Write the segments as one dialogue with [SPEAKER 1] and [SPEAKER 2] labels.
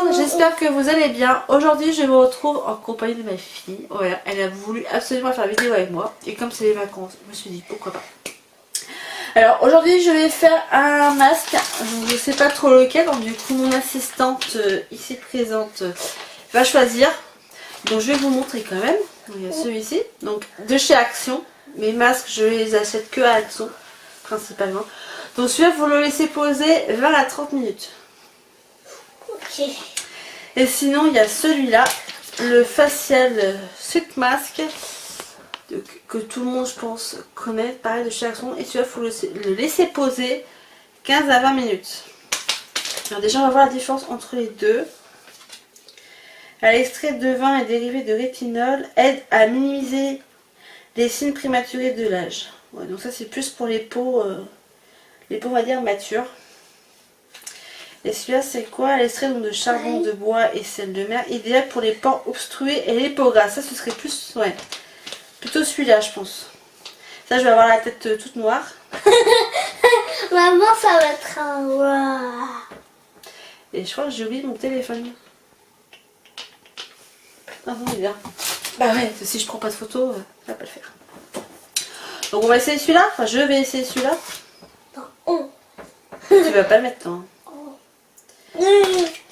[SPEAKER 1] monde, j'espère que vous allez bien. Aujourd'hui je vous retrouve en compagnie de ma fille. Voilà, elle a voulu absolument faire une vidéo avec moi. Et comme c'est les vacances, je me suis dit pourquoi pas. Alors aujourd'hui je vais faire un masque. Je ne sais pas trop lequel, donc du coup mon assistante ici présente va choisir. Donc je vais vous montrer quand même. Il y a celui-ci, donc de chez Action. Mes masques je les achète que à Action principalement. Donc celui-là vous le laissez poser 20 à 30 minutes.
[SPEAKER 2] Ok.
[SPEAKER 1] Et sinon il y a celui-là, le facial Suc Mask, que tout le monde je pense connaît, pareil de chez Action. Et celui-là il faut le laisser poser 15 à 20 minutes. Alors déjà on va voir la différence entre les deux. L'extrait de vin et dérivé de rétinol aide à minimiser les signes prématurés de l'âge. Ouais, donc ça c'est plus pour les peaux on va dire matures. Et celui-là c'est quoi? L'extrait de charbon de bois et sel de mer, idéal pour les pores obstrués et les peaux grasses. Ça ce serait plus, ouais, plutôt celui-là je pense. Ça je vais avoir la tête toute noire.
[SPEAKER 2] Maman, ça va être un waouh.
[SPEAKER 1] Et je crois que j'ai oublié mon téléphone. Ah non, il est là. Bah ouais, si je prends pas de photo, ça va pas le faire. Donc on va essayer celui-là. Enfin, je vais essayer celui-là.
[SPEAKER 2] Non,
[SPEAKER 1] Tu vas pas le mettre toi.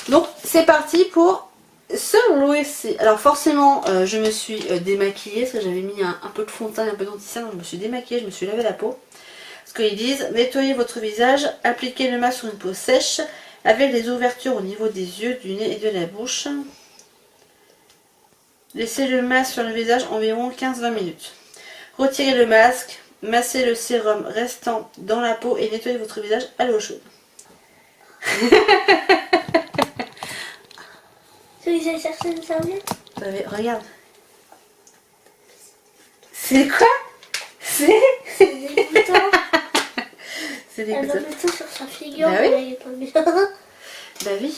[SPEAKER 1] Donc c'est parti pour ce l'OSC. Alors forcément, je me suis démaquillée parce que j'avais mis un peu de fond de teint et un peu d'anti-cerne. Donc je me suis démaquillée, je me suis lavé la peau. Parce qu'ils disent, nettoyez votre visage, appliquez le masque sur une peau sèche avec les ouvertures au niveau des yeux, du nez et de la bouche. Laissez le masque sur le visage environ 15-20 minutes. Retirez le masque, massez le sérum restant dans la peau et nettoyez votre visage à l'eau chaude.
[SPEAKER 2] Tu veux chercher une serviette?
[SPEAKER 1] Regarde. C'est quoi? C'est
[SPEAKER 2] des boutons.
[SPEAKER 1] C'est des
[SPEAKER 2] Elle va
[SPEAKER 1] boutons.
[SPEAKER 2] mettre ça sur sa figure,
[SPEAKER 1] Bah oui.
[SPEAKER 2] mais elle est pas bien.
[SPEAKER 1] Bah oui.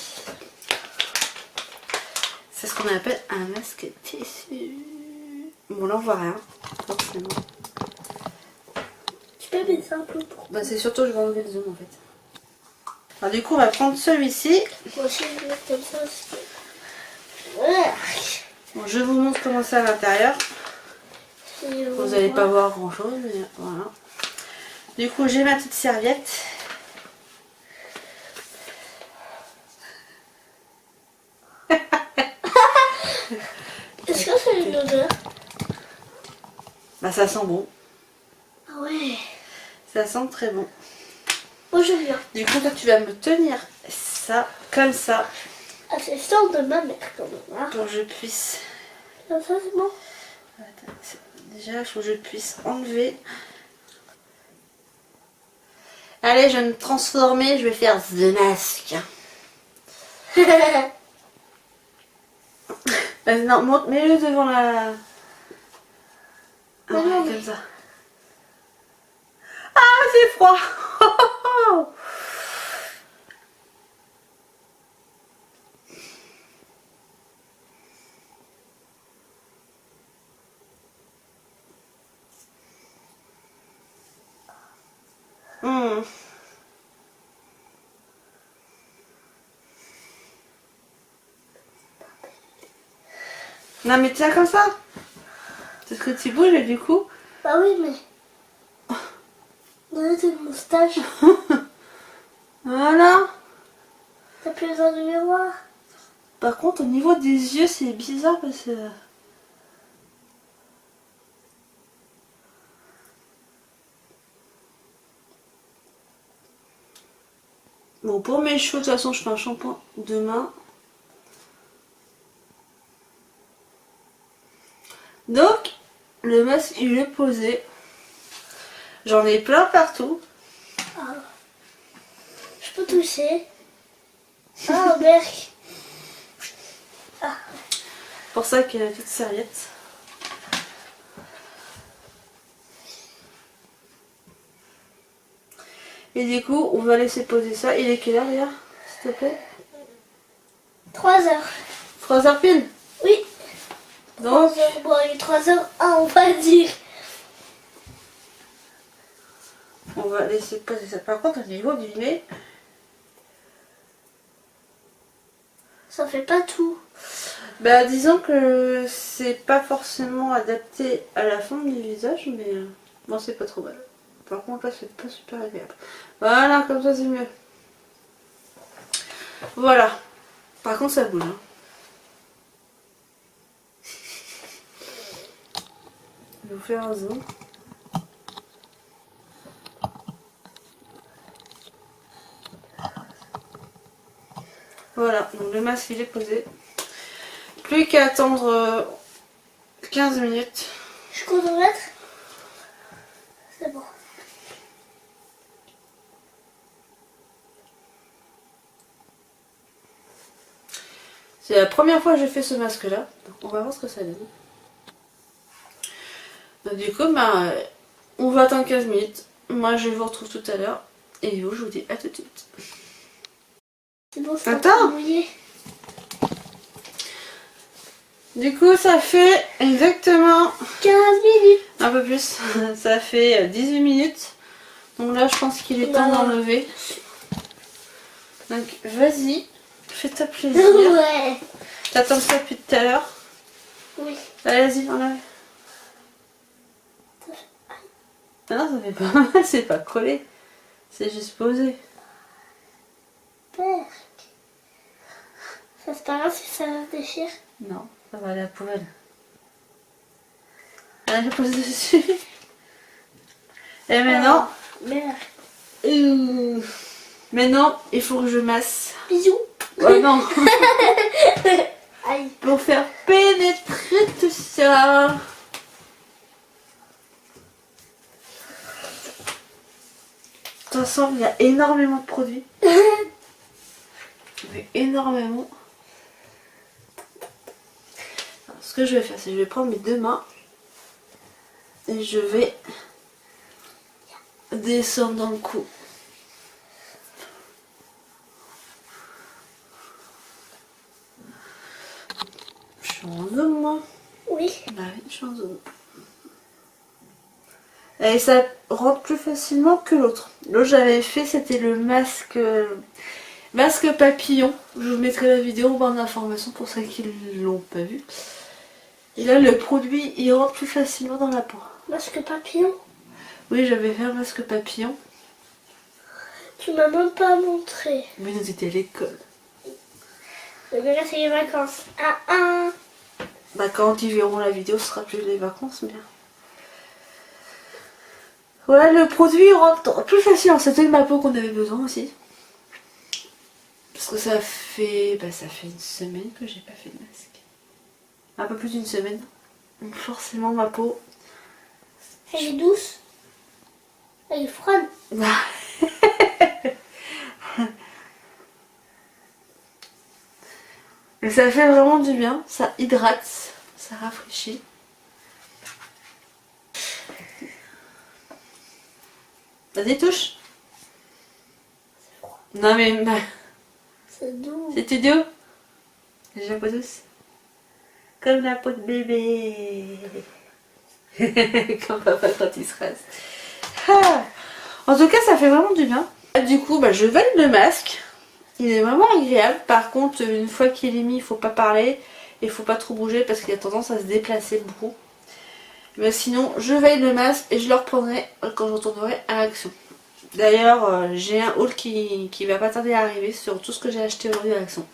[SPEAKER 1] C'est ce qu'on appelle un masque tissu. Bon là on voit rien, forcément.
[SPEAKER 2] Tu peux mettre ça un peu pour...
[SPEAKER 1] Bah c'est surtout je vais enlever le zoom en fait. Alors du coup on va prendre celui-ci.
[SPEAKER 2] Moi aussi je vais mettre comme ça aussi. Ouais.
[SPEAKER 1] Bon, je vous montre comment c'est à l'intérieur. Vous n'allez pas voir grand chose, mais voilà. Du coup j'ai ma petite serviette.
[SPEAKER 2] Est-ce que c'est une odeur?
[SPEAKER 1] Bah ça sent bon.
[SPEAKER 2] Ah ouais.
[SPEAKER 1] Ça sent très bon.
[SPEAKER 2] Moi je viens.
[SPEAKER 1] Du coup toi tu vas me tenir ça comme ça
[SPEAKER 2] Assistante de ma mère quand même. Hein.
[SPEAKER 1] pour que je puisse.
[SPEAKER 2] Comme ça c'est bon.
[SPEAKER 1] Attends, déjà il faut que je puisse enlever. Allez, je vais me transformer, je vais faire The Mask. Non, monte, mets-le devant la... Ah,
[SPEAKER 2] Non, non,
[SPEAKER 1] ouais,
[SPEAKER 2] mais-
[SPEAKER 1] comme ça. Ah, c'est froid. Hmm. Non mais tiens comme ça. Parce que tu bouges et du coup...
[SPEAKER 2] Bah oui mais... Donne tes moustaches.
[SPEAKER 1] Voilà.
[SPEAKER 2] T'as plus besoin du miroir.
[SPEAKER 1] Par contre au niveau des yeux c'est bizarre parce que... Bon pour mes cheveux de toute façon je fais un shampoing demain. Donc le masque il est posé. J'en ai plein partout.
[SPEAKER 2] Ah. Je peux toucher. Ah Berk. Ah.
[SPEAKER 1] Pour ça qu'il y a la petite serviette. Et du coup, on va laisser poser ça. Il est quelle heure, d'ailleurs, s'il te plaît?
[SPEAKER 2] 3 heures.
[SPEAKER 1] 3 heures pile.
[SPEAKER 2] Oui.
[SPEAKER 1] Donc,
[SPEAKER 2] 3 heures. Bon, il est 3h01 on va dire.
[SPEAKER 1] on va laisser poser ça. Par contre, au niveau du nez,
[SPEAKER 2] Ça fait pas tout.
[SPEAKER 1] Bah disons que c'est pas forcément adapté à la forme du visage, mais bon c'est pas trop mal. Par contre là c'est pas super agréable. Voilà, comme ça c'est mieux. Voilà. Par contre ça bouge. Hein. Je vais vous faire un zoom. Voilà, donc le masque il est posé. Plus qu'à attendre 15 minutes.
[SPEAKER 2] Je chronomètre. C'est bon.
[SPEAKER 1] C'est la première fois que je fais ce masque là. Donc on va voir ce que ça donne. Donc, du coup, bah, on va attendre 15 minutes. Moi je vous retrouve tout à l'heure. Et vous, je vous dis à tout de suite.
[SPEAKER 2] C'est bon, c'est
[SPEAKER 1] Attends.
[SPEAKER 2] mouillé.
[SPEAKER 1] Du coup, ça fait exactement
[SPEAKER 2] 15 minutes.
[SPEAKER 1] un peu plus. Ça fait 18 minutes. Donc là, je pense qu'il est temps d'enlever. Donc, vas-y, fais-toi plaisir.
[SPEAKER 2] Ouais.
[SPEAKER 1] T'attends ça depuis tout à l'heure.
[SPEAKER 2] Oui.
[SPEAKER 1] Allez, vas-y, enlève. Ah non, ça fait pas mal, c'est pas collé. C'est juste posé.
[SPEAKER 2] Perc. Ça c'est pas grave si ça déchire.
[SPEAKER 1] Non, ça va aller à la poubelle. Allez, pose dessus. Et maintenant,
[SPEAKER 2] Merde.
[SPEAKER 1] maintenant, il faut que je masse.
[SPEAKER 2] Bisous.
[SPEAKER 1] Oh non.
[SPEAKER 2] Aïe.
[SPEAKER 1] Pour faire pénétrer tout ça. De toute façon, il y a énormément de produits. Mais énormément. Alors, ce que je vais faire, c'est que je vais prendre mes deux mains et je vais descendre dans le cou. Je suis en zoom, moi.
[SPEAKER 2] Oui.
[SPEAKER 1] Bah oui, je suis en zoom. Et ça rentre plus facilement que l'autre. L'autre j'avais fait, c'était le masque papillon. Je vous mettrai la vidéo en barre d'informations pour ceux qui ne l'ont pas vu. Et là le produit il rentre plus facilement dans la peau.
[SPEAKER 2] Masque papillon.
[SPEAKER 1] Oui, j'avais fait un masque papillon.
[SPEAKER 2] Tu m'as même pas montré.
[SPEAKER 1] Mais nous étions à l'école.
[SPEAKER 2] Mais là c'est les vacances. Ah.
[SPEAKER 1] Bah quand ils verront la vidéo, ce sera plus les vacances, mais... Voilà, le produit rentre plus facilement. C'était de ma peau qu'on avait besoin aussi. Parce que ça fait une semaine que j'ai pas fait de masque. Un peu plus d'une semaine. Donc forcément ma peau...
[SPEAKER 2] Elle est douce. Elle est froide.
[SPEAKER 1] Mais ça fait vraiment du bien. Ça hydrate. Ça rafraîchit. Vas-y, touche. Non mais...
[SPEAKER 2] C'est doux.
[SPEAKER 1] C'est idiot. J'ai la peau douce. Comme la peau de bébé. Comme papa quand il se rase. Ah. En tout cas, ça fait vraiment du bien. Du coup, bah, je valide le masque. Il est vraiment agréable. Par contre, une fois qu'il est mis, il faut pas parler. Il faut pas trop bouger parce qu'il a tendance à se déplacer beaucoup. Mais sinon, je valide le masque et je le reprendrai quand je retournerai à l'Action. D'ailleurs, j'ai un haul qui va pas tarder à arriver sur tout ce que j'ai acheté aujourd'hui à l'Action.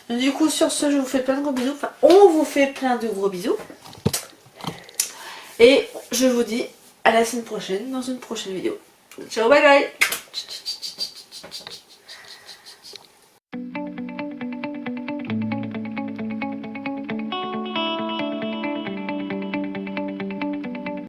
[SPEAKER 1] Du coup, sur ce, je vous fais plein de gros bisous. Enfin, on vous fait plein de gros bisous. Et je vous dis à la semaine prochaine dans une prochaine vidéo. Ciao, bye bye.